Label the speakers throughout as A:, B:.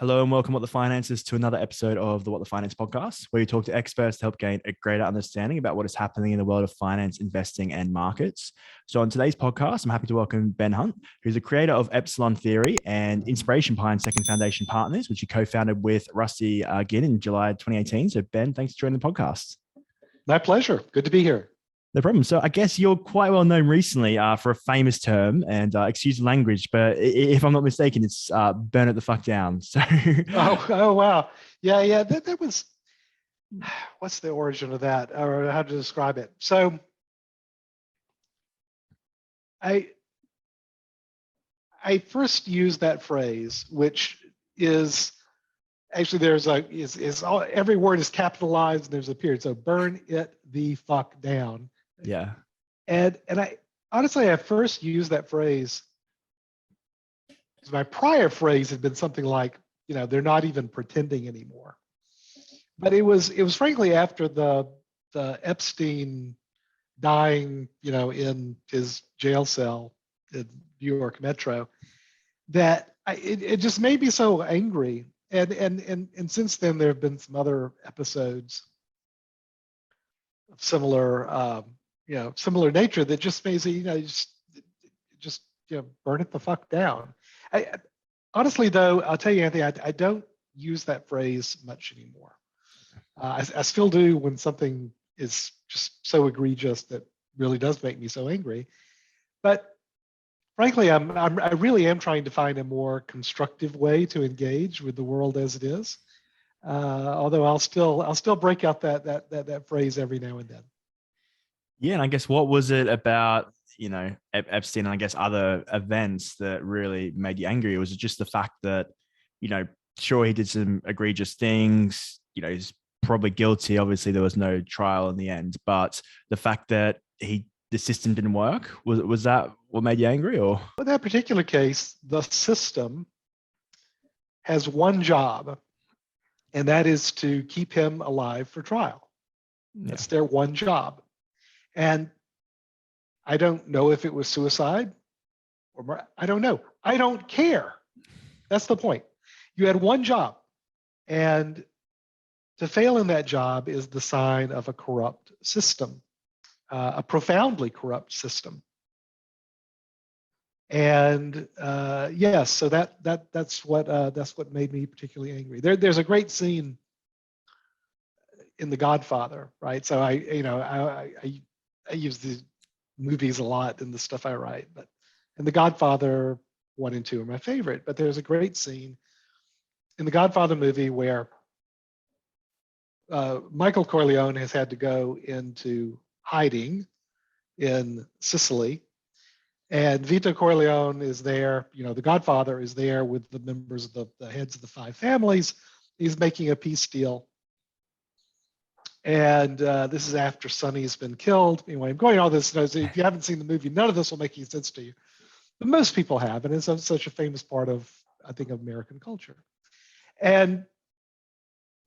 A: Hello and welcome, What the Finances, to another episode of the What the Finance Podcast, where we talk to experts to help gain a greater understanding about what is happening in the world of finance, investing, and markets. So on today's podcast, I'm happy to welcome Ben Hunt, who's the creator of Epsilon Theory and inspiration behind Second Foundation Partners, which he co-founded with Rusty Guinn in July 2018. So Ben, thanks for joining the podcast.
B: My pleasure. Good to be here.
A: No problem. So I guess you're quite well known recently for a famous term, and excuse the language, but if I'm not mistaken, it's burn it the fuck down. So
B: oh wow. Yeah. That was, what's the origin of that, or how to describe it? So I first used that phrase, which is actually every word is capitalized and there's a period. So burn it the fuck down.
A: Yeah.
B: And I honestly, I first used that phrase because my prior phrase had been something like, they're not even pretending anymore. But it was frankly after the Epstein dying, in his jail cell in New York Metro, that it just made me so angry. And since then there have been some other episodes of similar nature that just makes it, just burn it the fuck down. Honestly, though, I'll tell you, Anthony, I don't use that phrase much anymore. I still do when something is just so egregious that really does make me so angry. But frankly, I really am trying to find a more constructive way to engage with the world as it is. Although I'll still break out that phrase every now and then.
A: Yeah, and I guess what was it about, Epstein and I guess other events that really made you angry? Was it just the fact that, sure, he did some egregious things, he's probably guilty. Obviously, there was no trial in the end, but the fact that the system didn't work, was that what made you angry? Or
B: in that particular case, the system has one job, and that is to keep him alive for trial. That's their one job. And I don't know if it was suicide or more. I don't know. I don't care. That's the point. You had one job, and to fail in that job is the sign of a corrupt system, a profoundly corrupt system. And yes, so that's what made me particularly angry. There's a great scene in The Godfather, right? So I use these movies a lot in the stuff I write, and The Godfather 1 and 2 are my favorite. But there's a great scene in the Godfather movie where Michael Corleone has had to go into hiding in Sicily, and Vito Corleone is there. The Godfather is there with the members of the heads of the 5 families. He's making a peace deal. And this is after Sonny's been killed. Anyway, I'm going all this. If you haven't seen the movie, none of this will make any sense to you. But most people have, and it's such a famous part of, I think, of American culture. And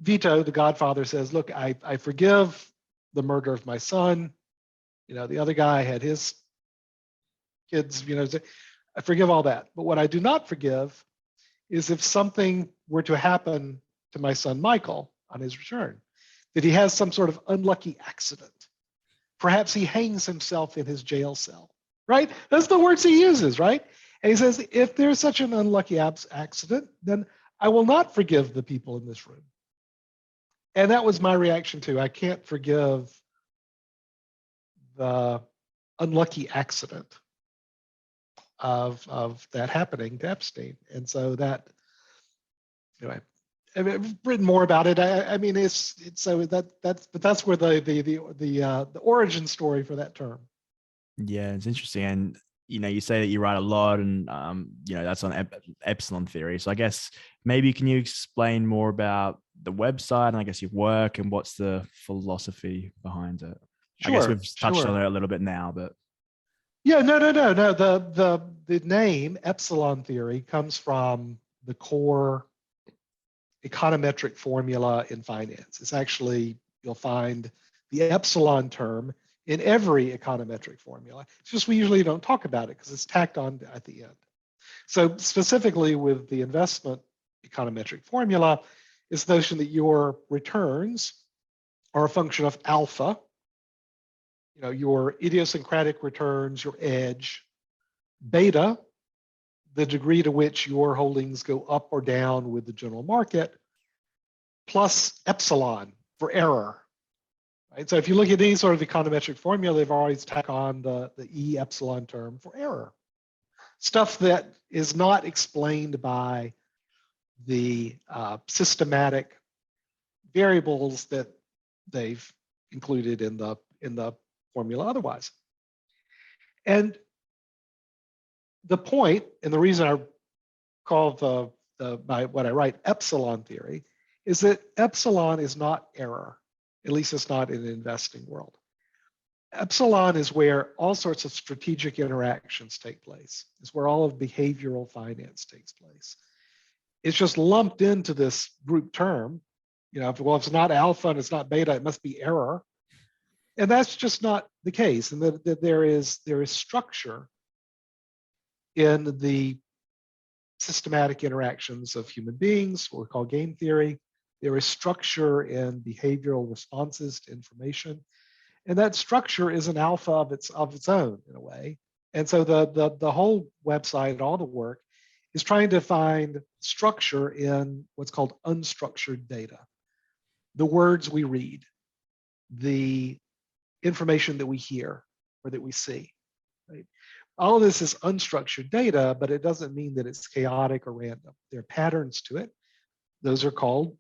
B: Vito, the Godfather, says, "Look, I forgive the murder of my son. The other guy had his kids. I forgive all that. But what I do not forgive is if something were to happen to my son Michael on his return, that he has some sort of unlucky accident. Perhaps he hangs himself in his jail cell," right? That's the words he uses, right? And he says, if there's such an unlucky accident, then I will not forgive the people in this room. And that was my reaction too. I can't forgive the unlucky accident of that happening to Epstein. And so that, anyway, I've written more about it. I mean, it's so that's where the origin story for that term.
A: yeah, it's interesting. And you say that you write a lot, and that's on Epsilon Theory. So I guess maybe can you explain more about the website and I guess your work and what's the philosophy behind it?
B: Sure,
A: I guess we've touched on it a little bit now, but
B: yeah, no. The name Epsilon Theory comes from the core econometric formula in finance. It's actually, you'll find the epsilon term in every econometric formula. It's just we usually don't talk about it because it's tacked on at the end. So specifically with the investment econometric formula is the notion that your returns are a function of alpha, your idiosyncratic returns, your edge, beta, the degree to which your holdings go up or down with the general market, plus epsilon for error. Right? So if you look at any sort of econometric formula, they've always tacked on the E epsilon term for error. Stuff that is not explained by the systematic variables that they've included in the formula otherwise. And the point, and the reason I call what I write Epsilon theory, is that epsilon is not error. At least it's not in an investing world. Epsilon is where all sorts of strategic interactions take place. It's where all of behavioral finance takes place. It's just lumped into this group term. If it's not alpha and it's not beta, it must be error. And that's just not the case. And that there is structure in the systematic interactions of human beings, what we call game theory. There is structure in behavioral responses to information. And that structure is an alpha of its own, in a way. And so the whole website, all the work, is trying to find structure in what's called unstructured data. The words we read, the information that we hear or that we see. Right? All of this is unstructured data, but it doesn't mean that it's chaotic or random. There are patterns to it. Those are called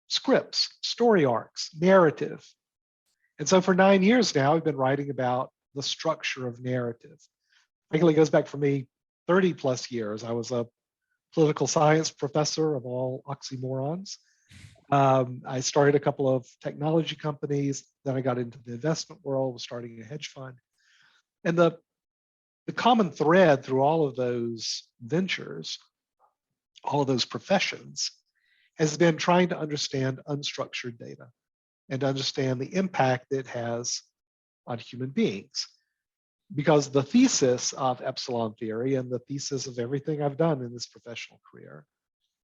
B: scripts, story arcs, narrative. And so for 9 years now, I've been writing about the structure of narrative. Frankly, it goes back for me 30 plus years. I was a political science professor of all oxymorons. I started a couple of technology companies. Then I got into the investment world, was starting a hedge fund. And the common thread through all of those ventures, all of those professions, has been trying to understand unstructured data and to understand the impact it has on human beings. Because the thesis of Epsilon theory and the thesis of everything I've done in this professional career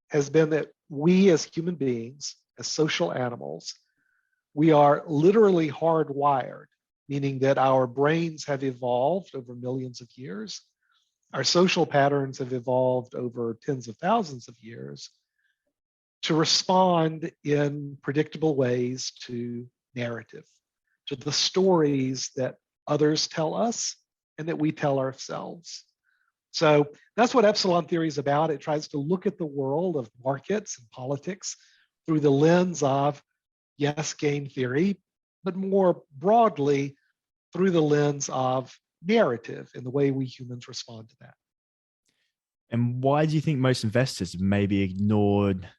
B: has been that we as human beings, as social animals, we are literally hardwired, meaning that our brains have evolved over millions of years. Our social patterns have evolved over tens of thousands of years to respond in predictable ways to narrative, to the stories that others tell us and that we tell ourselves. So that's what Epsilon theory is about. It tries to look at the world of markets and politics through the lens of, yes, game theory, but more broadly through the lens of narrative and the way we humans respond to that.
A: And why do you think most investors maybe ignored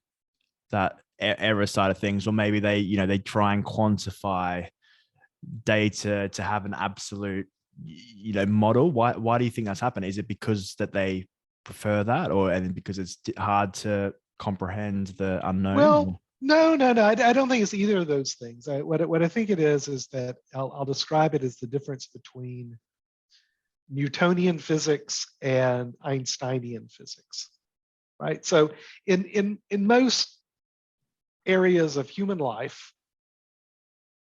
A: that error side of things, or maybe they try and quantify data to have an absolute model? Why do you think that's happened? Is it because that they prefer that, and because it's hard to comprehend the unknown?
B: Well, no. I don't think it's either of those things. What I think it is that I'll describe it as the difference between Newtonian physics and Einsteinian physics, right? So in most areas of human life,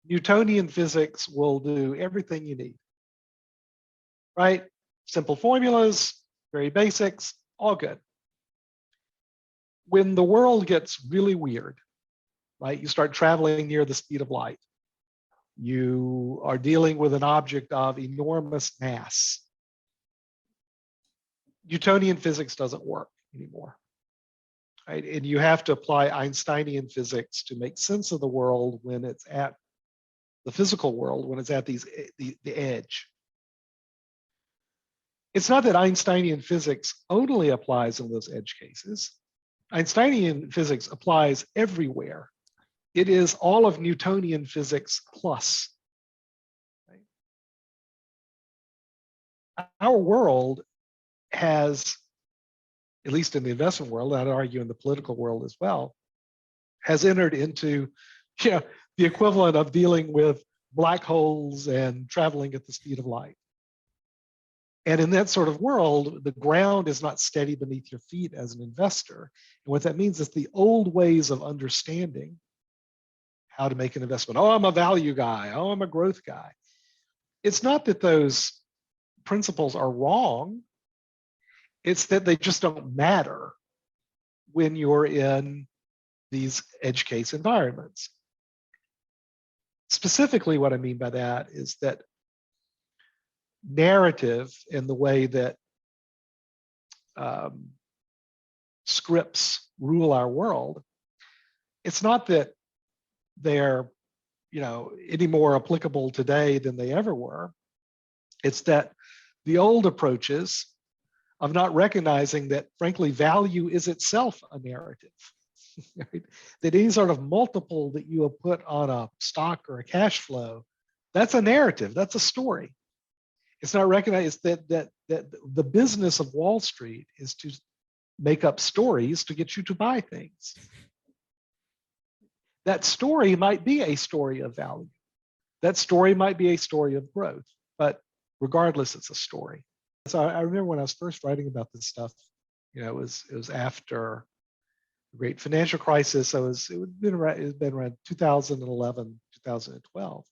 B: Newtonian physics will do everything you need, right? Simple formulas, very basics, all good. When the world gets really weird, right? You start traveling near the speed of light. You are dealing with an object of enormous mass. Newtonian physics doesn't work anymore. Right? And you have to apply Einsteinian physics to make sense of the world when it's at the physical world, when it's at the edge. It's not that Einsteinian physics only applies in those edge cases. Einsteinian physics applies everywhere. It is all of Newtonian physics plus. Right? Our world has, at least in the investment world, and I'd argue in the political world as well, has entered into the equivalent of dealing with black holes and traveling at the speed of light. And in that sort of world, the ground is not steady beneath your feet as an investor. And what that means is the old ways of understanding how to make an investment. Oh, I'm a value guy. Oh, I'm a growth guy. It's not that those principles are wrong. It's that they just don't matter when you're in these edge case environments. Specifically, what I mean by that is that narrative and the way that scripts rule our world, it's not that they're any more applicable today than they ever were. It's that the old approaches of not recognizing that, frankly, value is itself a narrative. Right? That any sort of multiple that you have put on a stock or a cash flow, that's a narrative, that's a story. It's not recognized that the business of Wall Street is to make up stories to get you to buy things. That story might be a story of value. That story might be a story of growth, but regardless, it's a story. So I remember when I was first writing about this stuff, it was after the great financial crisis. It had been around 2011, 2012.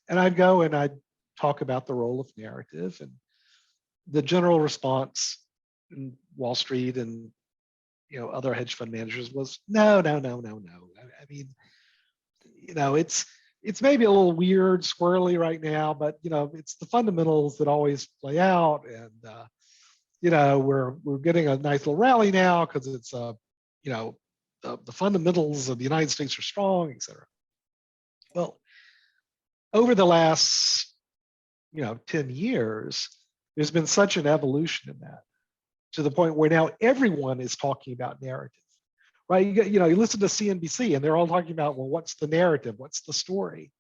B: And I'd go and I'd talk about the role of narrative, and the general response in Wall Street and other hedge fund managers was no. I mean, it's maybe a little weird, squirrely right now, but it's the fundamentals that always play out, and we're getting a nice little rally now because it's the fundamentals of the United States are strong, et cetera. Well, over the last 10 years, there's been such an evolution in that, to the point where now everyone is talking about narrative, right? You listen to CNBC and they're all talking about, well, what's the narrative? What's the story?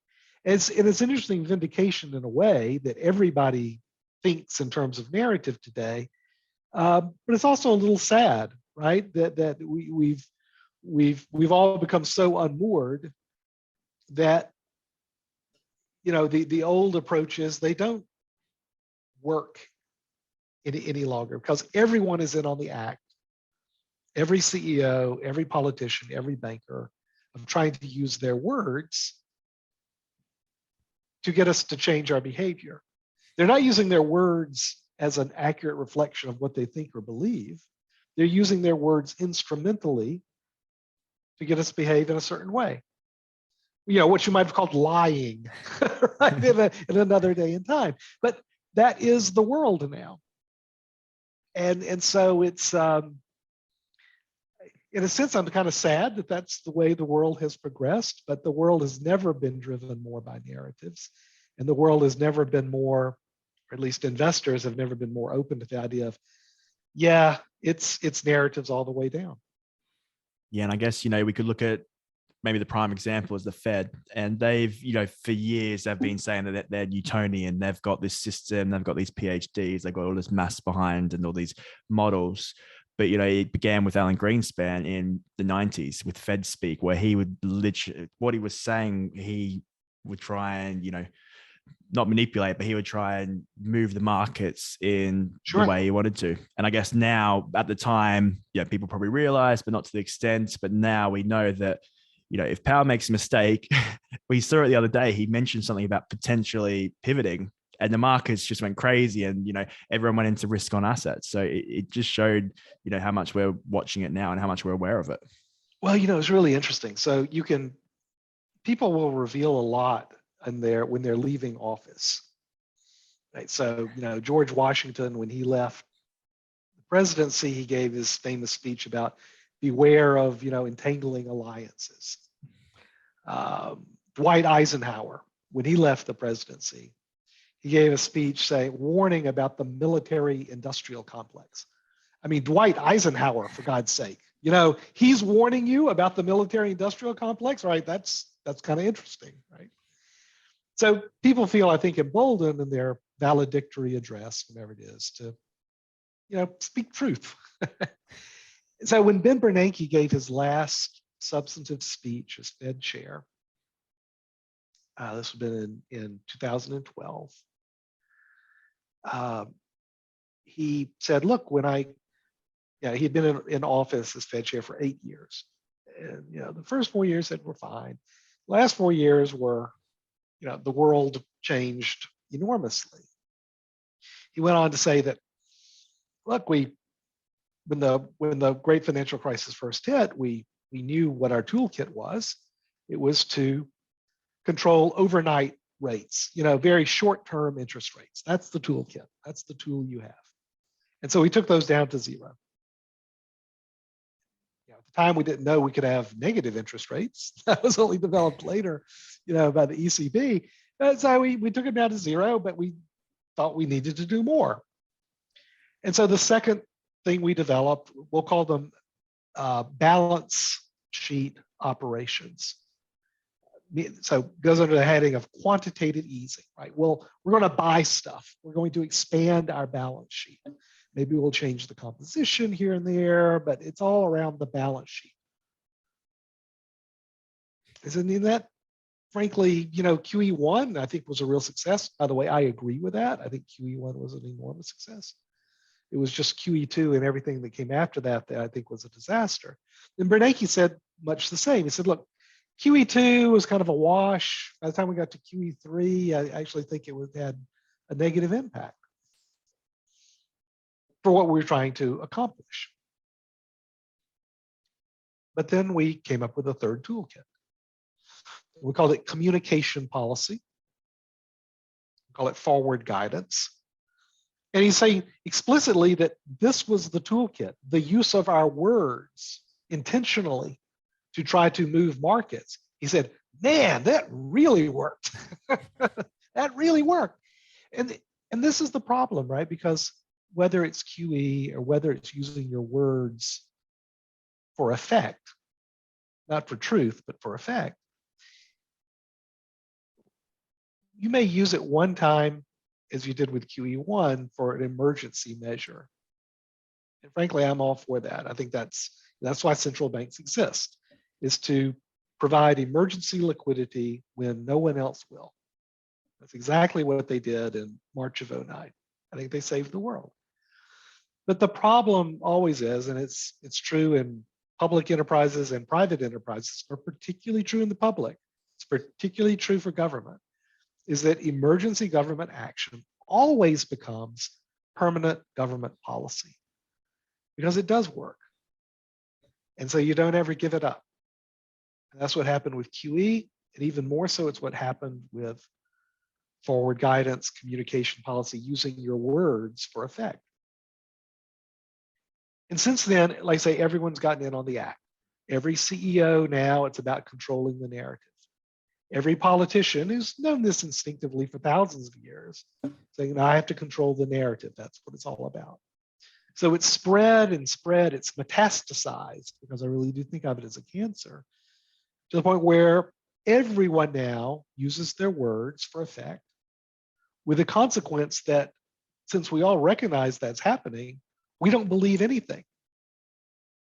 B: And it's an interesting vindication in a way that everybody thinks in terms of narrative today, but it's also a little sad, right? That we've all become so unmoored that the old approaches, they don't work any longer, because everyone is in on the act. Every CEO, every politician, every banker, of trying to use their words to get us to change our behavior. They're not using their words as an accurate reflection of what they think or believe. They're using their words instrumentally to get us to behave in a certain way. What you might have called lying, right? in another day and time. But that is the world now. And so it's, in a sense, I'm kind of sad that that's the way the world has progressed, but the world has never been driven more by narratives. And the world has never been more, or at least investors have never been more open to the idea of, it's narratives all the way down.
A: Yeah, and I guess, we could look at maybe the prime example is the Fed, and they've, for years they've been saying that they're Newtonian. They've got this system, they've got these PhDs, they've got all this mass behind and all these models. But, it began with Alan Greenspan in the 90s with Fed speak, where he would literally, what he was saying, he would try and, not manipulate, but he would try and move the markets in the way he wanted to. And I guess now, at the time, people probably realized, but not to the extent. But now we know that, if Powell makes a mistake, we saw it the other day, he mentioned something about potentially pivoting, and the markets just went crazy, and, everyone went into risk on assets. So it just showed, how much we're watching it now and how much we're aware of it.
B: Well, it's really interesting. So people will reveal a lot when they're leaving office, right? So, George Washington, when he left the presidency, he gave his famous speech about beware of, entangling alliances. Dwight Eisenhower, when he left the presidency, he gave a speech warning about the military industrial complex. I mean, Dwight Eisenhower, for God's sake, he's warning you about the military industrial complex, right? That's kind of interesting, right? So people feel, I think, emboldened in their valedictory address, whatever it is, to, speak truth. So when Ben Bernanke gave his last substantive speech as Fed chair, this would have been in 2012, he said, look, he'd been in office as Fed chair for 8 years. And, the first 4 years said we're fine. Last 4 years were, the world changed enormously. He went on to say that, look, when the great financial crisis first hit, we knew what our toolkit was. It was to control overnight rates, very short-term interest rates. That's the toolkit. That's the tool you have. And so we took those down to zero. At the time, we didn't know we could have negative interest rates. That was only developed later, by the ECB. And so we took it down to zero, but we thought we needed to do more. And so the second thing we developed, we'll call them balance sheet operations. So it goes under the heading of quantitative easing, right? Well, we're going to buy stuff. We're going to expand our balance sheet. Maybe we'll change the composition here and there, but it's all around the balance sheet. Isn't that, frankly, QE1, I think, was a real success. By the way, I agree with that. I think QE1 was an enormous success. It was just QE2 and everything that came after that I think was a disaster. And Bernanke said much the same. He said, look, QE2 was kind of a wash. By the time we got to QE3, I actually think it had a negative impact for what we were trying to accomplish. But then we came up with a third toolkit. We called it communication policy. We call it forward guidance. And he's saying explicitly that this was the toolkit, the use of our words intentionally to try to move markets. He said, man, that really worked. That really worked. And this is the problem, right? Because whether it's QE or whether it's using your words for effect, not for truth, but for effect, you may use it one time, as you did with QE1, for an emergency measure. And frankly, I'm all for that. I think that's why central banks exist, is to provide emergency liquidity when no one else will. That's exactly what they did in March of 2009. I think they saved the world. But the problem always is, and it's true in public enterprises and private enterprises, but particularly true in the public, it's particularly true for government, is that emergency government action always becomes permanent government policy because it does work. And so you don't ever give it up. And that's what happened with QE, and even more so, it's what happened with forward guidance, communication policy, using your words for effect. And since then, like I say, everyone's gotten in on the act. Every CEO now, it's about controlling the narrative. Every politician who's known this instinctively for thousands of years, saying, I have to control the narrative. That's what it's all about. So it's spread and spread. It's metastasized, because I really do think of it as a cancer, to the point where everyone now uses their words for effect, with the consequence that since we all recognize that's happening, we don't believe anything.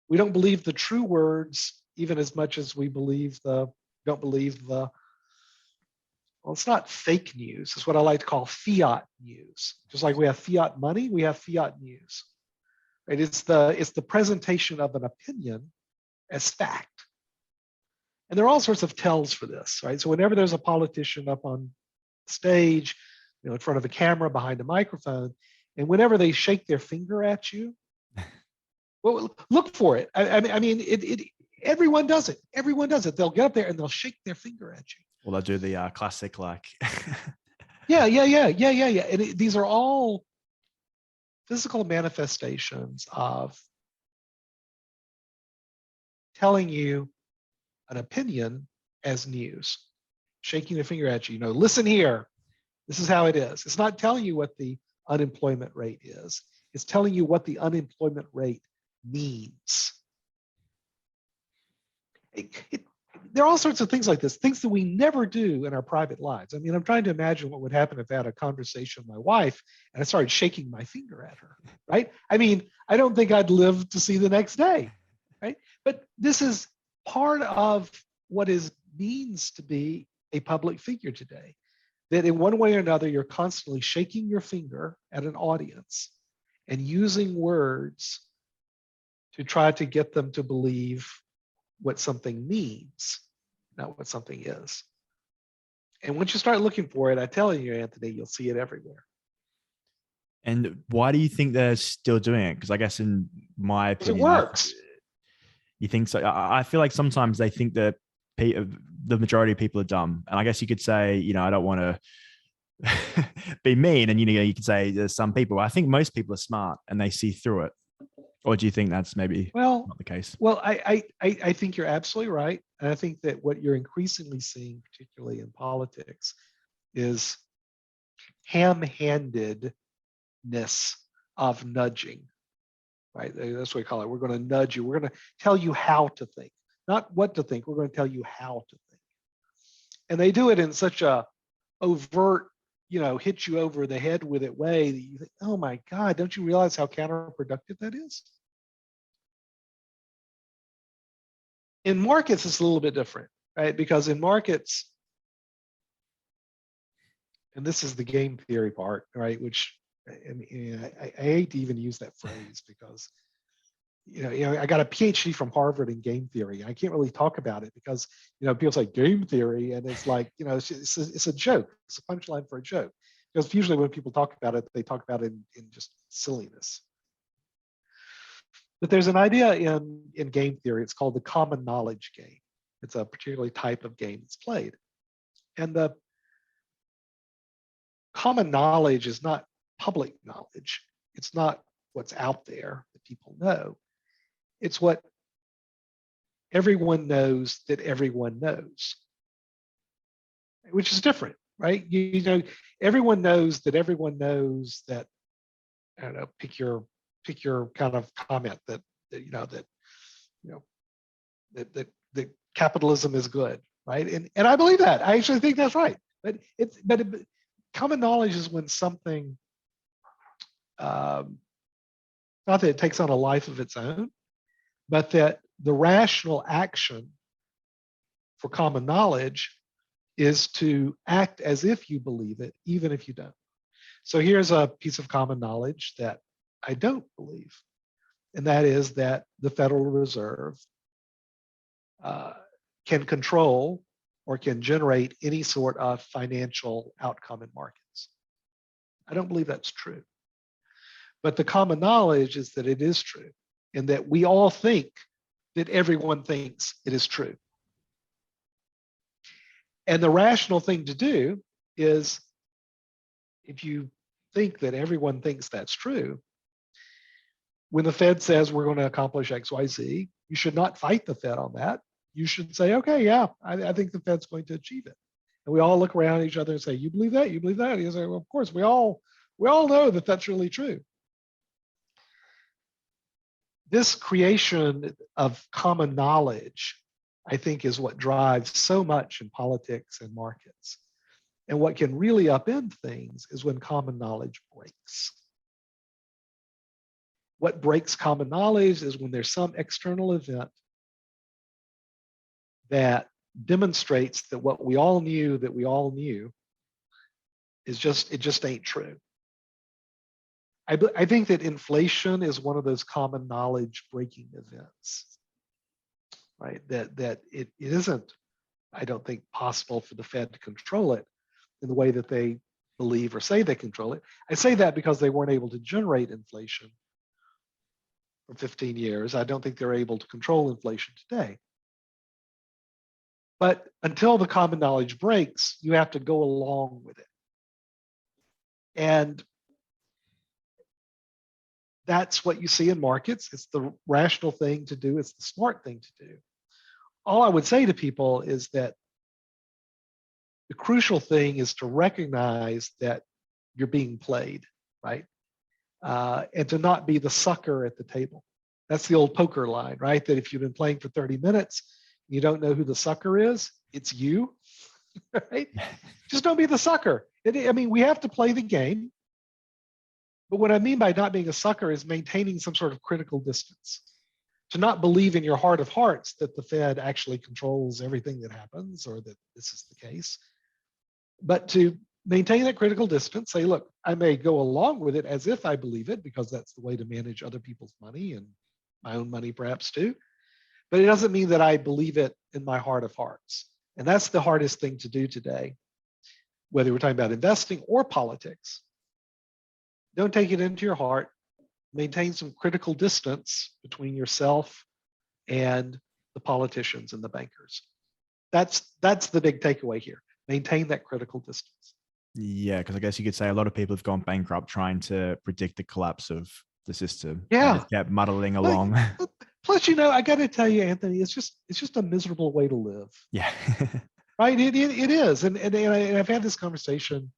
B: We don't believe the true words, even as much as we don't believe the, well, it's not fake news. It's what I like to call fiat news. Just like we have fiat money, we have fiat news. Right? It's the presentation of an opinion as fact. And there are all sorts of tells for this, right? So whenever there's a politician up on stage, in front of a camera, behind a microphone, and whenever they shake their finger at you, well, look for it. I mean, everyone does it. Everyone does it. They'll get up there and they'll shake their finger at you.
A: Well, they'll do the classic, like.
B: Yeah. And these are all physical manifestations of telling you an opinion as news, shaking their finger at you. Listen here. This is how it is. It's not telling you what the unemployment rate is. It's telling you what the unemployment rate means. There are all sorts of things like this, things that we never do in our private lives. I mean, I'm trying to imagine what would happen if I had a conversation with my wife and I started shaking my finger at her, right? I mean, I don't think I'd live to see the next day, right? But this is part of what it means to be a public figure today, that in one way or another, you're constantly shaking your finger at an audience and using words to try to get them to believe what something means, not what something is. And once you start looking for it, I tell you, Anthony, you'll see it everywhere.
A: And why do you think they're still doing it? Because I guess in my
B: Because it
A: opinion,
B: works.
A: you think so? I feel like sometimes they think that the majority of people are dumb. And I guess you could say, I don't want to be mean. And, you could say there's some people. But I think most people are smart and they see through it. Or do you think that's maybe not the case?
B: Well, I think you're absolutely right. And I think that what you're increasingly seeing, particularly in politics, is ham-handedness of nudging, right? That's what we call it. We're going to nudge you. We're going to tell you how to think, not what to think. We're going to tell you how to think. And they do it in such a overt, hit you over the head with it way that you think, oh my God, don't you realize how counterproductive that is? In markets, it's a little bit different, right? Because in markets, and this is the game theory part, right? Which I hate to even use that phrase because, I got a PhD from Harvard in game theory. I can't really talk about it because, people say game theory and it's like, it's a joke. It's a punchline for a joke. Because usually when people talk about it, they talk about it in just silliness. But there's an idea in game theory. It's called the common knowledge game. It's a particular type of game that's played. And the common knowledge is not public knowledge. It's not what's out there that people know. It's what everyone knows that everyone knows, which is different, right? Everyone knows that everyone knows that. I don't know. Pick your kind of comment that capitalism is good, right? And I believe that. I actually think that's right. But common knowledge is when something, not that it takes on a life of its own, but that the rational action for common knowledge is to act as if you believe it, even if you don't. So here's a piece of common knowledge that I don't believe, and that is that the Federal Reserve can control or can generate any sort of financial outcome in markets. I don't believe that's true. But the common knowledge is that it is true, and that we all think that everyone thinks it is true. And the rational thing to do is, if you think that everyone thinks that's true, when the Fed says we're going to accomplish X, Y, Z, you should not fight the Fed on that. You should say, okay, yeah, I think the Fed's going to achieve it. And we all look around at each other and say, you believe that? You believe that? And you say, well, of course, we all know that that's really true. This creation of common knowledge, I think, is what drives so much in politics and markets. And what can really upend things is when common knowledge breaks. What breaks common knowledge is when there's some external event that demonstrates that what we all knew is it just ain't true. I think that inflation is one of those common knowledge breaking events, right? That it isn't, I don't think, possible for the Fed to control it in the way that they believe or say they control it. I say that because they weren't able to generate inflation for 15 years. I don't think they're able to control inflation today. But until the common knowledge breaks, you have to go along with it. And that's what you see in markets. It's the rational thing to do. It's the smart thing to do. All I would say to people is that the crucial thing is to recognize that you're being played, right? And to not be the sucker at the table. That's the old poker line, right? That if you've been playing for 30 minutes, you don't know who the sucker is, it's you, right? Just don't be the sucker. We have to play the game. But what I mean by not being a sucker is maintaining some sort of critical distance. To not believe in your heart of hearts that the Fed actually controls everything that happens or that this is the case, but to maintain that critical distance. Say, look, I may go along with it as if I believe it, because that's the way to manage other people's money and my own money perhaps too. But it doesn't mean that I believe it in my heart of hearts. And that's the hardest thing to do today, whether we're talking about investing or politics. Don't take it into your heart. Maintain some critical distance between yourself and the politicians and the bankers. That's the big takeaway here. Maintain that critical distance.
A: Yeah, because I guess you could say a lot of people have gone bankrupt trying to predict the collapse of the system.
B: Yeah.
A: And just kept muddling along.
B: Plus, I got to tell you, Anthony, it's just a miserable way to live.
A: Yeah.
B: Right? It is. And I've had this conversation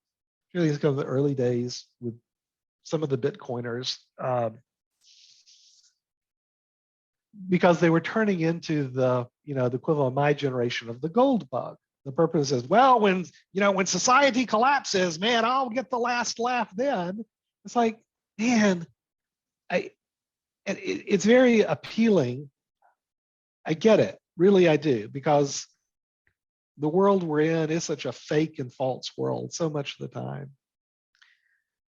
B: really in the early days with some of the Bitcoiners, because they were turning into the equivalent of my generation of the gold bug. The purpose is, well, when society collapses, man, I'll get the last laugh then. It's like, man, it's very appealing. I get it. Really, I do, because the world we're in is such a fake and false world so much of the time.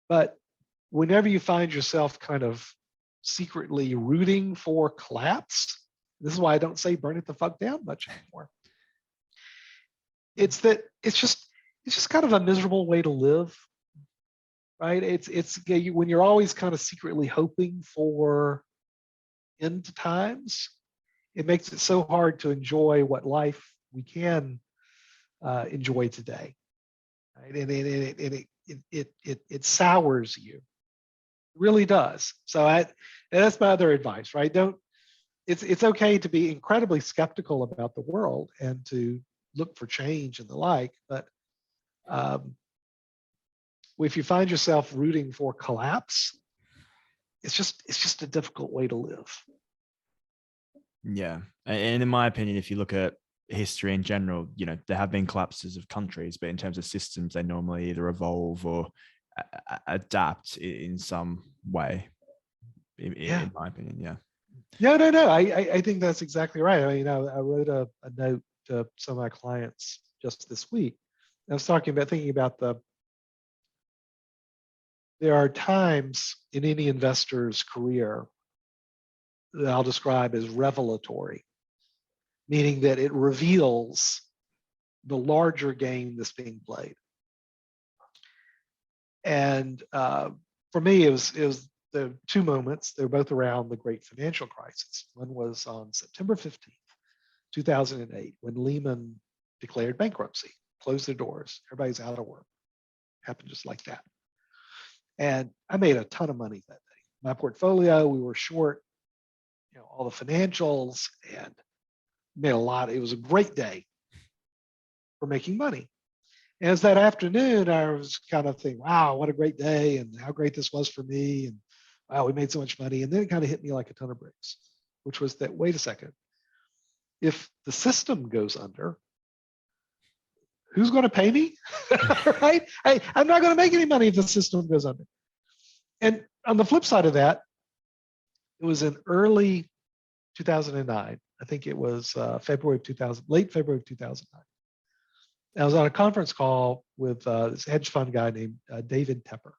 B: But whenever you find yourself kind of secretly rooting for collapse, this is why I don't say burn it the fuck down much anymore. It's just kind of a miserable way to live, right? It's when you're always kind of secretly hoping for end times, it makes it so hard to enjoy what life we can enjoy today, right? And it sours you, it really does. So that's my other advice, right? It's okay to be incredibly skeptical about the world and to look for change and the like, but if you find yourself rooting for collapse, it's just a difficult way to live.
A: Yeah. And in my opinion, if you look at history in general, there have been collapses of countries, but in terms of systems, they normally either evolve or adapt in some way, in my opinion. Yeah.
B: No. I think that's exactly right. I mean, I wrote a note to some of my clients just this week. I was thinking about there are times in any investor's career that I'll describe as revelatory, meaning that it reveals the larger game that's being played. And for me, it was the two moments. They're both around the great financial crisis. One was on September 15th, 2008, when Lehman declared bankruptcy, closed their doors, everybody's out of work. Happened just like that. And I made a ton of money that day. My portfolio, we were short, all the financials, and made a lot. It was a great day for making money. And as that afternoon, I was kind of thinking, wow, what a great day, and how great this was for me, and wow, we made so much money. And then it kind of hit me like a ton of bricks, which was that, wait a second, if the system goes under, who's going to pay me? Right? I'm not going to make any money if the system goes under. And on the flip side of that, it was in early 2009. I think it was late February of 2009. I was on a conference call with this hedge fund guy named David Tepper.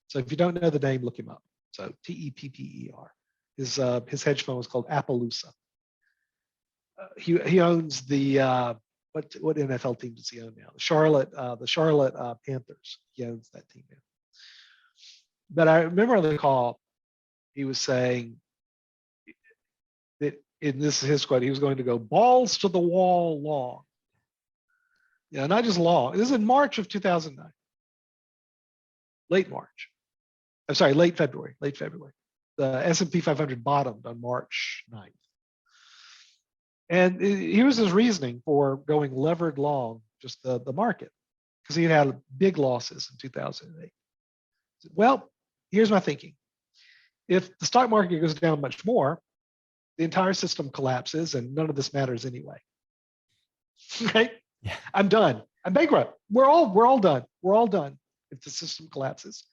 B: So if you don't know the name, look him up. So Tepper. His hedge fund was called Appaloosa. He owns the what NFL team does he own now? The Charlotte Panthers. He owns that team now. But I remember on the call, he was saying that, and this is his quote, he was going to go balls to the wall long. Not just long. This is in March of 2009. Late February. The S&P 500 bottomed on March 9th. And here's his reasoning for going levered long, just the market, because he had big losses in 2008. Well, here's my thinking. If the stock market goes down much more, the entire system collapses and none of this matters anyway. Right?
A: Yeah.
B: I'm done. I'm bankrupt. We're all done. We're all done if the system collapses.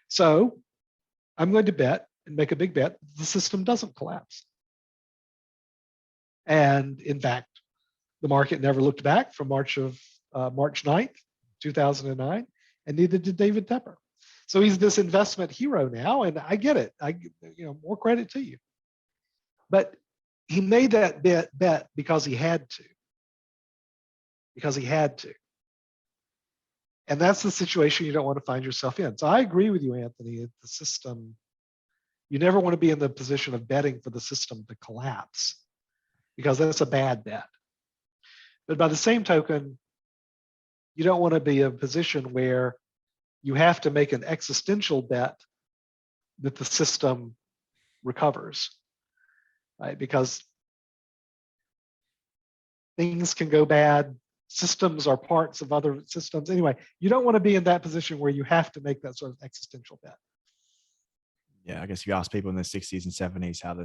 B: So I'm going to bet and make a big bet the system doesn't collapse. And in fact, the market never looked back from March 9th, 2009. and neither did David Tepper. So he's this investment hero now, and I get it. More credit to you. But he made that bet because he had to. Because he had to. And that's the situation you don't want to find yourself in. So I agree with you, Anthony. The system, you never want to be in the position of betting for the system to collapse, because that's a bad bet. But by the same token, you don't want to be in a position where you have to make an existential bet that the system recovers, right? Because things can go bad. Systems are parts of other systems. Anyway, you don't want to be in that position where you have to make that sort of existential bet.
A: Yeah, I guess if you ask people in the 60s and 70s how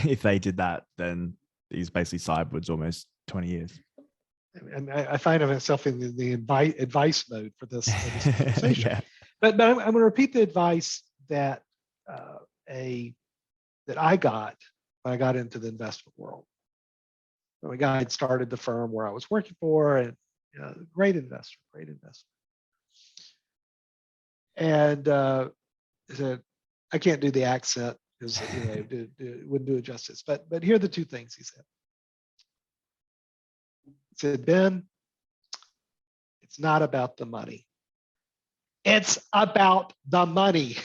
A: if they did that, then he's basically sideways almost 20 years.
B: And I find myself in the advice mode for this conversation. Yeah. But I'm going to repeat the advice that that I got when I got into the investment world. A guy had started the firm where I was working for, and great investor. And he said, I can't do the accent because it wouldn't do it justice. But here are the two things he said. He said, Ben, it's not about the money. It's about the money.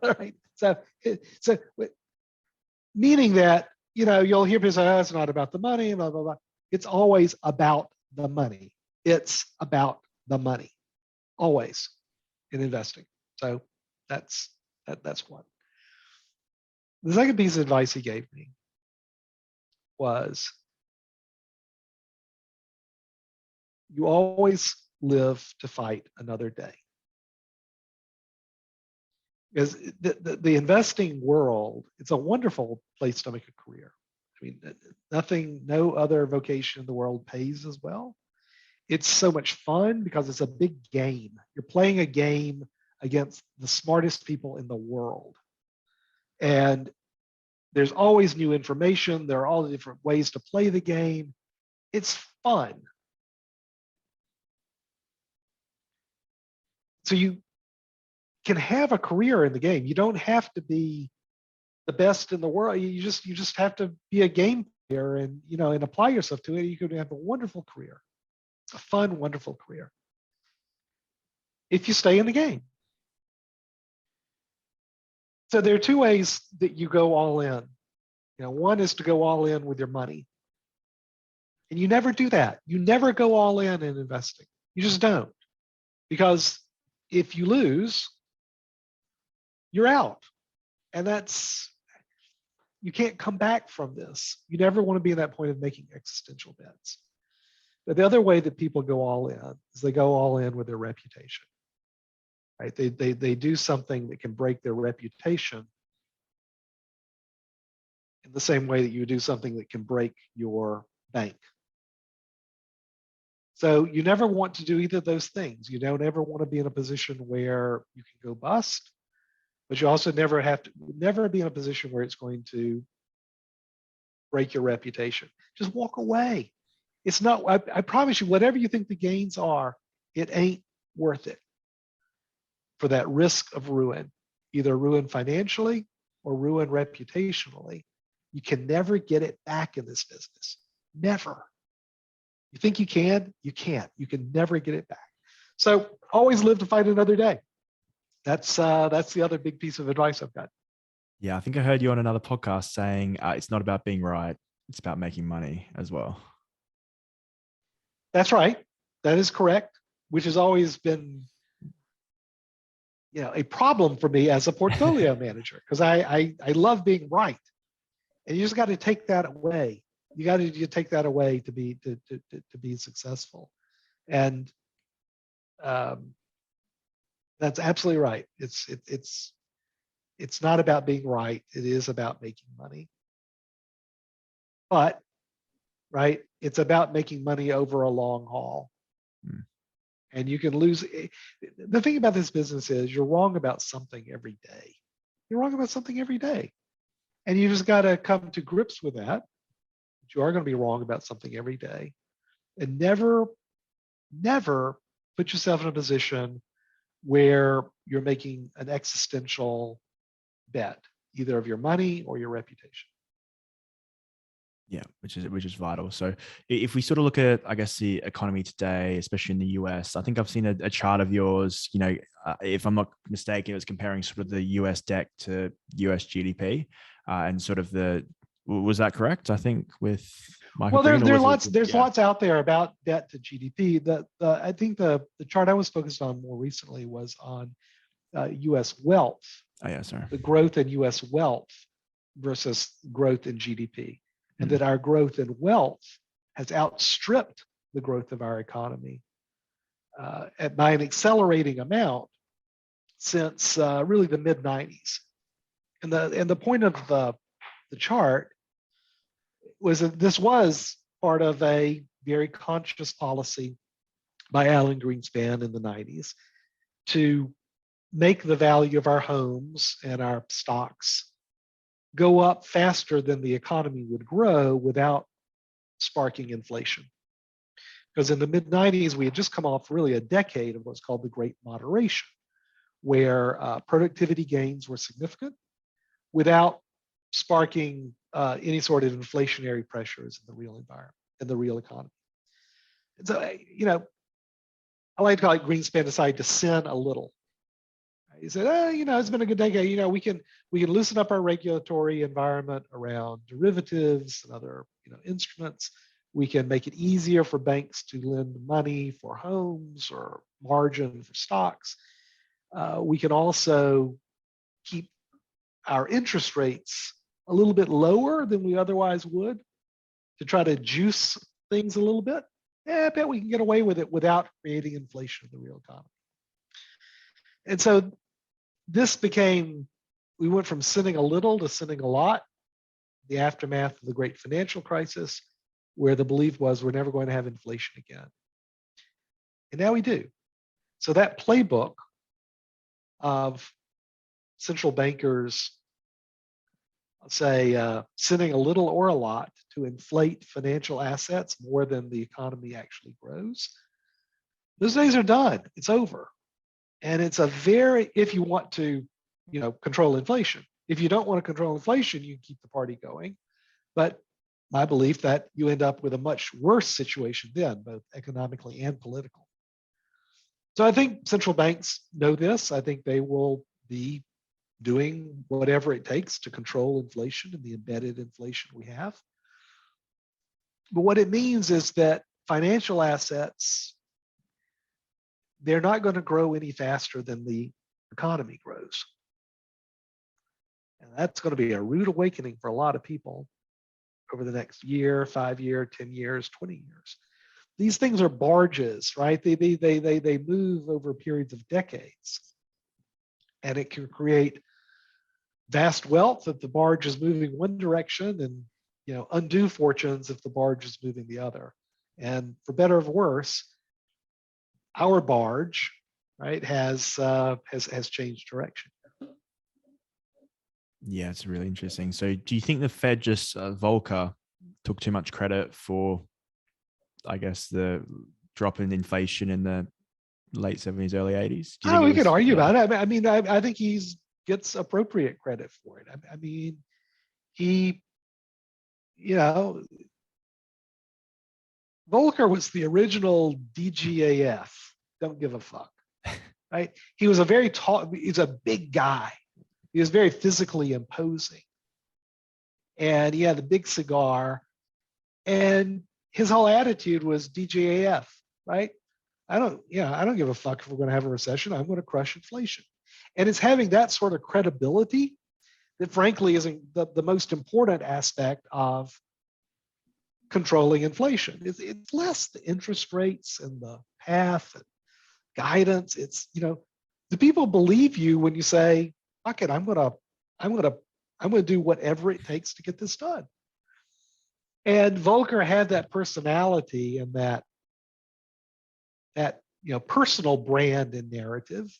B: Right? So meaning that, you'll hear people say, oh, it's not about the money, blah, blah, blah. It's always about the money. It's about the money, always, in investing. So that's one. The second piece of advice he gave me was, you always live to fight another day. Because the investing world, it's a wonderful place to make a career. I mean, no other vocation in the world pays as well. It's so much fun because it's a big game. You're playing a game against the smartest people in the world. And there's always new information. There are all the different ways to play the game. It's fun. So you can have a career in the game. You don't have to be the best in the world. You just have to be a game player and apply yourself to it. You could have a wonderful career, a fun, wonderful career, if you stay in the game. So there are two ways that you go all in. One is to go all in with your money. And you never do that. You never go all in investing. You just don't. Because if you lose, you're out. And you can't come back from this. You never want to be in that point of making existential bets. But the other way that people go all in is they go all in with their reputation. Right? They do something that can break their reputation in the same way that you do something that can break your bank. So you never want to do either of those things. You don't ever want to be in a position where you can go bust, but you also never be in a position where it's going to break your reputation. Just walk away. It's not, I promise you, whatever you think the gains are, it ain't worth it for that risk of ruin, either ruin financially or ruin reputationally. You can never get it back in this business. Never. You think you can? You can't. You can never get it back. So always live to fight another day. That's the other big piece of advice I've got.
A: Yeah, I think I heard you on another podcast saying it's not about being right. It's about making money as well.
B: That's right. That is correct, which has always been a problem for me as a portfolio manager, because I love being right. And you just got to take that away. You got to take that away to be successful. And that's absolutely right. It's not about being right. It is about making money. But right, it's about making money over a long haul. And you can lose. The thing about this business is you're wrong about something every day. You're wrong about something every day. And you just got to come to grips with that. You are going to be wrong about something every day. And never put yourself in a position where you're making an existential bet, either of your money or your reputation.
A: Yeah, which is vital. So if we sort of look at, I guess, the economy today, especially in the US, I think I've seen a chart of yours, if I'm not mistaken, it was comparing sort of the US debt to US GDP, and sort of was that correct? I think with Michael
B: Well,
A: Green,
B: there's lots out there about debt to GDP. I think the chart I was focused on more recently was on US wealth.
A: Oh yeah, sorry.
B: The growth in US wealth versus growth in GDP. And that our growth in wealth has outstripped the growth of our economy by an accelerating amount since really the mid 90s. And the point of the chart was that this was part of a very conscious policy by Alan Greenspan in the 90s to make the value of our homes and our stocks go up faster than the economy would grow without sparking inflation. Because in the mid 90s, we had just come off really a decade of what's called the Great Moderation, where productivity gains were significant without sparking any sort of inflationary pressures in the real environment, in the real economy. And so, I like to call it Greenspan decided to sin a little. He said, it's been a good decade. We can loosen up our regulatory environment around derivatives and other, instruments. We can make it easier for banks to lend money for homes or margin for stocks. We can also keep our interest rates a little bit lower than we otherwise would to try to juice things a little bit. I bet we can get away with it without creating inflation in the real economy. And so we went from sinning a little to sinning a lot, the aftermath of the great financial crisis, where the belief was we're never going to have inflation again. And now we do. So that playbook of central bankers, say, sinning a little or a lot to inflate financial assets more than the economy actually grows, those days are done. It's over. And it's if you want to, control inflation. If you don't want to control inflation, you keep the party going. But my belief that you end up with a much worse situation then, both economically and politically. So I think central banks know this. I think they will be doing whatever it takes to control inflation and the embedded inflation we have. But what it means is that financial assets, they're not going to grow any faster than the economy grows. And that's going to be a rude awakening for a lot of people over the next year, 5 year, 10 years, 20 years. These things are barges, right? They move over periods of decades. And it can create vast wealth if the barge is moving one direction and undue fortunes if the barge is moving the other. And for better or worse, our barge, right, has changed direction.
A: Yeah, it's really interesting. So do you think the Fed Volcker took too much credit for, I guess, the drop in inflation in the late 70s, early 80s?
B: We could argue about it. I mean, I think he gets appropriate credit for it. I mean, Volcker was the original DGAF. Don't give a fuck, right? He was he's a big guy. He was very physically imposing. And he had the big cigar. And his whole attitude was DGAF, right? I don't give a fuck if we're going to have a recession. I'm going to crush inflation. And it's having that sort of credibility that frankly is the most important aspect of controlling inflation. It's less the interest rates and the path and guidance. It's, do people believe you when you say, fuck it, I'm gonna do whatever it takes to get this done. And Volcker had that personality and that personal brand and narrative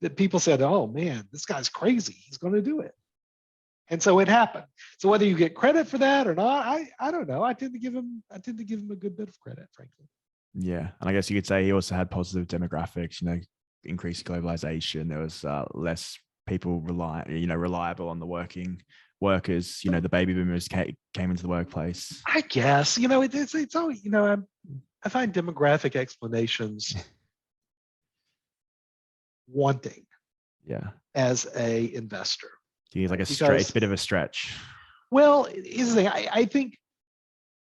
B: that people said, oh man, this guy's crazy. He's going to do it. And so it happened. So whether you get credit for that or not, I don't know. I tend to give him a good bit of credit, frankly.
A: Yeah. And I guess you could say he also had positive demographics, increased globalization. There was less people reliable on the workers, the baby boomers came into the workplace.
B: I guess, it's always, I find demographic explanations wanting
A: Yeah.
B: as a investor.
A: He's like
B: It's
A: a bit of a stretch.
B: well, here's the thing.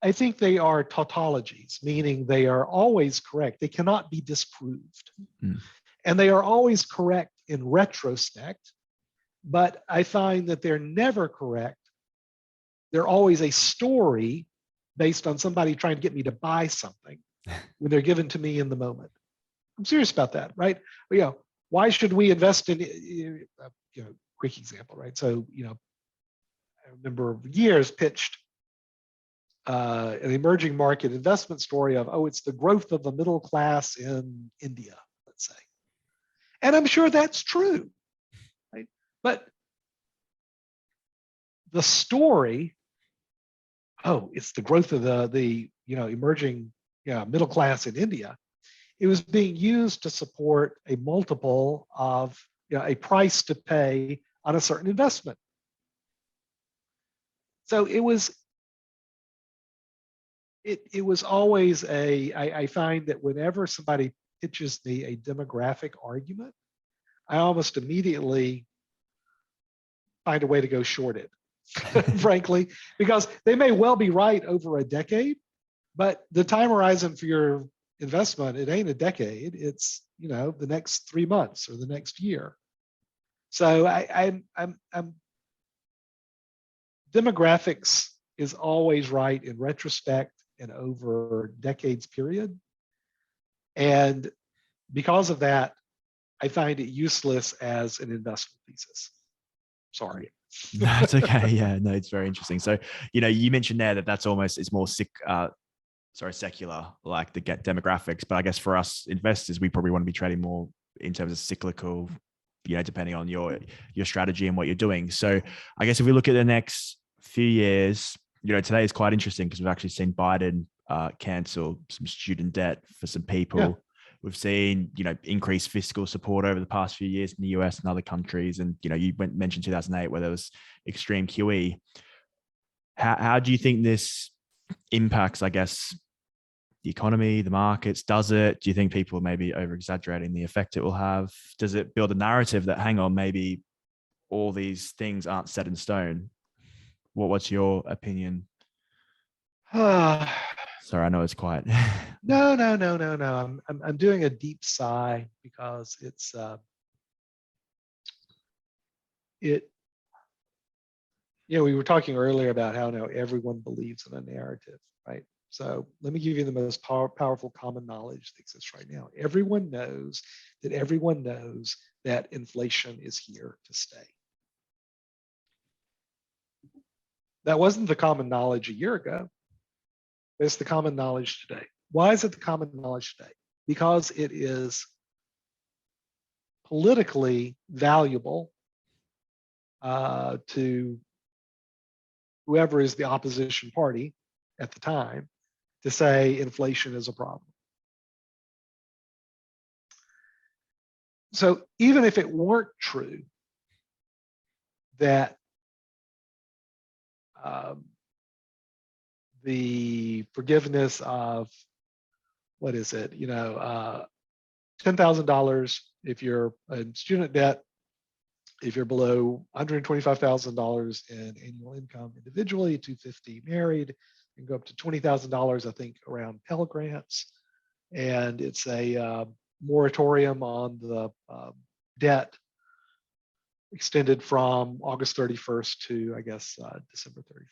B: I think they are tautologies, meaning they are always correct. They cannot be disproved.
A: Mm.
B: And they are always correct in retrospect, but I find that they're never correct. They're always a story based on somebody trying to get me to buy something when they're given to me in the moment. I'm serious about that, right? Why should we invest in, quick example, right? So, I remember years pitched an emerging market investment story of, it's the growth of the middle class in India, let's say. And I'm sure that's true, right? But the story, it's the growth of the emerging middle class in India. It was being used to support a multiple of a price to pay on a certain investment. So it was always I find that whenever somebody pitches me a demographic argument, I almost immediately find a way to go short it, frankly, because they may well be right over a decade, but the time horizon for your investment, it ain't a decade. It's, the next 3 months or the next year. So I'm demographics is always right in retrospect and over decades period. And because of that, I find it useless as an investment thesis. Sorry.
A: No, it's okay. Yeah, no, it's very interesting. So, you mentioned there that it's more secular, like the demographics. But I guess for us investors, we probably want to be trading more in terms of cyclical, depending on your strategy and what you're doing. So I guess if we look at the next few years, today is quite interesting because we've actually seen Biden cancel some student debt for some people. Yeah. We've seen, increased fiscal support over the past few years in the US and other countries. And, you mentioned 2008 where there was extreme QE. How do you think this impacts, I guess, the economy, the markets? Do you think people are maybe over-exaggerating the effect it will have? Does it build a narrative that, hang on, maybe all these things aren't set in stone? What's your opinion? Sorry, I know it's quiet.
B: No. I'm doing a deep sigh because we were talking earlier about how now everyone believes in a narrative, right? So let me give you the most powerful common knowledge that exists right now. Everyone knows that inflation is here to stay. That wasn't the common knowledge a year ago. It's the common knowledge today. Why is it the common knowledge today? Because it is politically valuable to whoever is the opposition party at the time to say inflation is a problem. So even if it weren't true that the forgiveness of $10,000 if you're in student debt, if you're below $125,000 in annual income individually, $250,000 married, you can go up to $20,000, I think, around Pell Grants. And it's a moratorium on the debt extended from August 31st to, I guess, December 31st.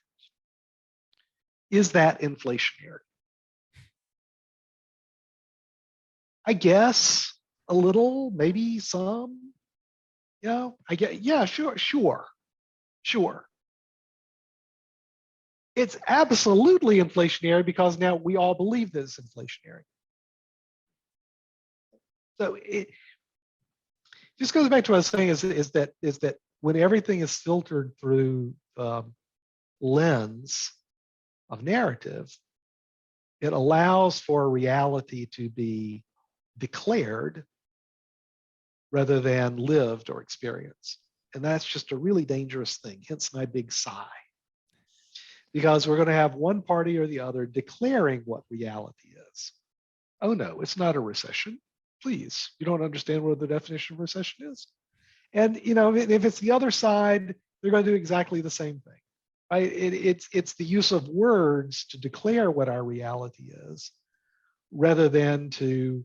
B: Is that inflationary? I guess a little, maybe some. I get, yeah, sure. It's absolutely inflationary because now we all believe that it's inflationary. So it just goes back to what I was saying is that when everything is filtered through the lens of narrative, it allows for reality to be declared rather than lived or experienced. And that's just a really dangerous thing, hence my big sigh. Because we're going to have one party or the other declaring what reality is. Oh no, it's not a recession. Please, you don't understand what the definition of recession is. And if it's the other side, they're going to do exactly the same thing. Right? It's the use of words to declare what our reality is, rather than to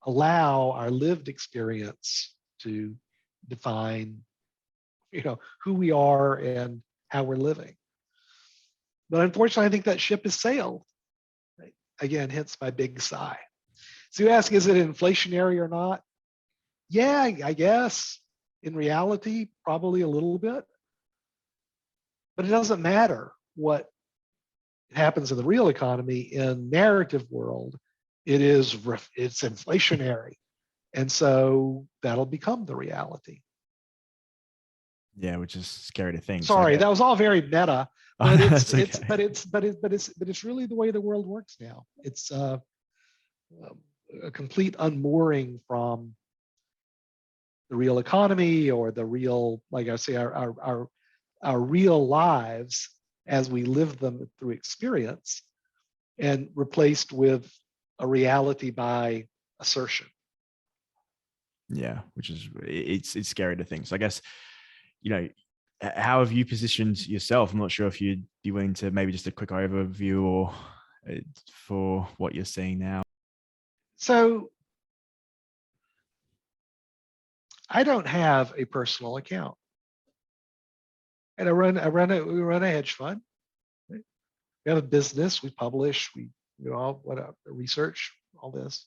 B: allow our lived experience to define, who we are and how we're living. But unfortunately, I think that ship has sailed. Right? Again, hence my big sigh. So you ask, is it inflationary or not? Yeah, I guess in reality, probably a little bit. But it doesn't matter what happens in the real economy. In narrative world, it's inflationary. And so that'll become the reality.
A: Yeah, which is scary to think.
B: Sorry, that was all very meta, but
A: okay.
B: it's really the way the world works now. It's a complete unmooring from the real economy or the real, like I say, our real lives as we live them through experience, and replaced with a reality by assertion.
A: Yeah, which is it's scary to think. So I guess, how have you positioned yourself? I'm not sure if you'd be willing to maybe just a quick overview or for what you're seeing now.
B: So I don't have a personal account, and we run a hedge fund. Right? We have a business. We publish. We do all research, all this.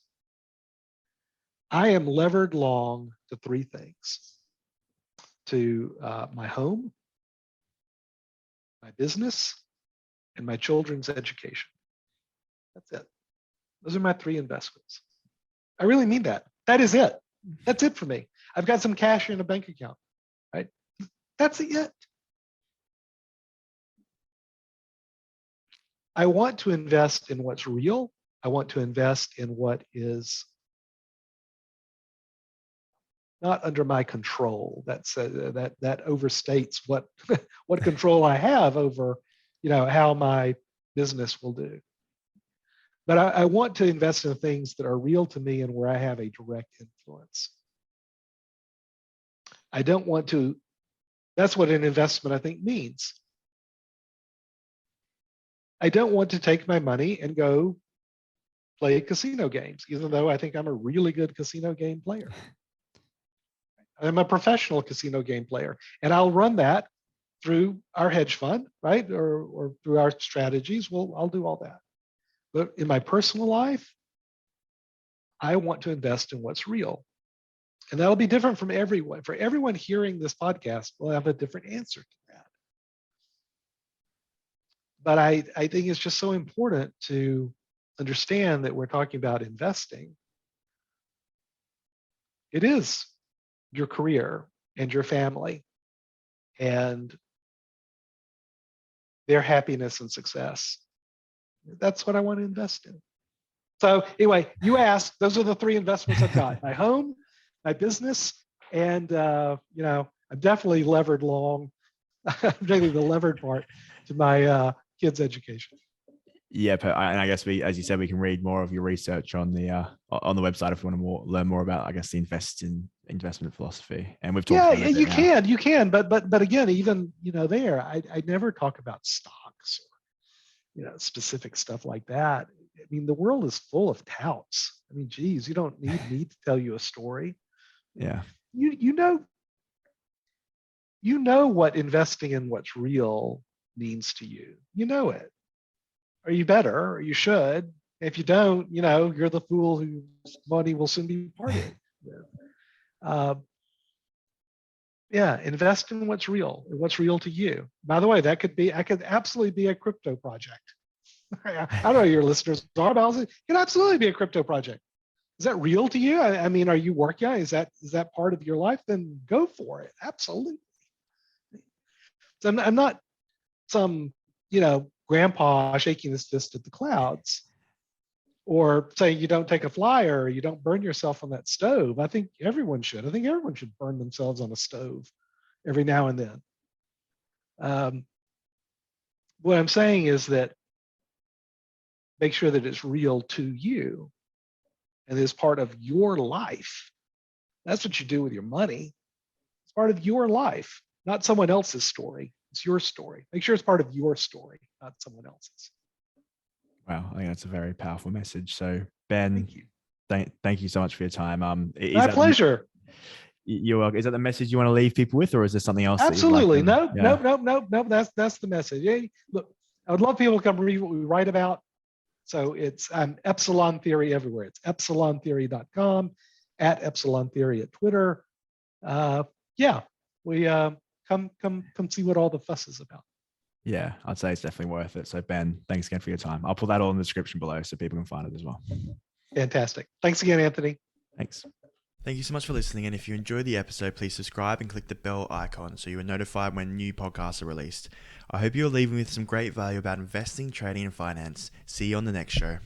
B: I am levered long to three things: to my home, my business, and my children's education. That's it. Those are my three investments. I really mean that. That is it. That's it for me. I've got some cash in a bank account, right? That's it. I want to invest in what's real. I want to invest in what is not under my control. That overstates what what control I have over, how my business will do. But I want to invest in things that are real to me and where I have a direct influence. I don't want to. That's what an investment, I think, means. I don't want to take my money and go play casino games, even though I think I'm a really good casino game player. I'm a professional casino game player, and I'll run that through our hedge fund, right? Or through our strategies. I'll do all that. But in my personal life, I want to invest in what's real. And that'll be different from everyone. For everyone hearing this podcast, will have a different answer to that. But I think it's just so important to understand that we're talking about investing. It is your career and your family and their happiness and success. That's what I want to invest in. So anyway, you asked, those are the three investments I've got: my home, my business, and I'm definitely levered long, really the levered part, to my kids' education.
A: Yeah, and I guess as you said, we can read more of your research on the website if you want to learn more about, I guess, the investment philosophy. And we've talked about it.
B: You can, but again, even there, I never talk about stocks or specific stuff like that. I mean, the world is full of touts. I mean, geez, you don't need me to tell you a story.
A: Yeah.
B: You know what investing in what's real means to you. You know it. Or you better, or you should. If you don't, you're the fool whose money will soon be parted with. Invest in what's real, and what's real to you. By the way, I could absolutely be a crypto project. I don't know who your listeners are, but it could absolutely be a crypto project. Is that real to you? I mean, are you working? Is that part of your life? Then go for it. Absolutely. So I'm not some, grandpa shaking his fist at the clouds, or saying you don't take a flyer, or you don't burn yourself on that stove. I think everyone should. I think everyone should burn themselves on a stove every now and then. What I'm saying is that make sure that it's real to you and is part of your life. That's what you do with your money. It's part of your life, not someone else's story. It's your story. Make sure it's part of your story, not someone else's.
A: Wow, I think that's a very powerful message. So Ben, thank you so much for your time.
B: My pleasure.
A: You're welcome. Is that the message you want to leave people with, or is there something else?
B: Absolutely. Nope. That's the message. Hey, look, I would love people to come read what we write about. So it's Epsilon Theory everywhere. It's epsilontheory.com, at Epsilon Theory at Twitter. We come see what all the fuss is about.
A: Yeah, I'd say it's definitely worth it. So Ben, thanks again for your time. I'll put that all in the description below so people can find it as well.
B: Fantastic. Thanks again, Anthony.
A: Thanks. Thank you so much for listening. And if you enjoyed the episode, please subscribe and click the bell icon so you are notified when new podcasts are released. I hope you're leaving with some great value about investing, trading, and finance. See you on the next show.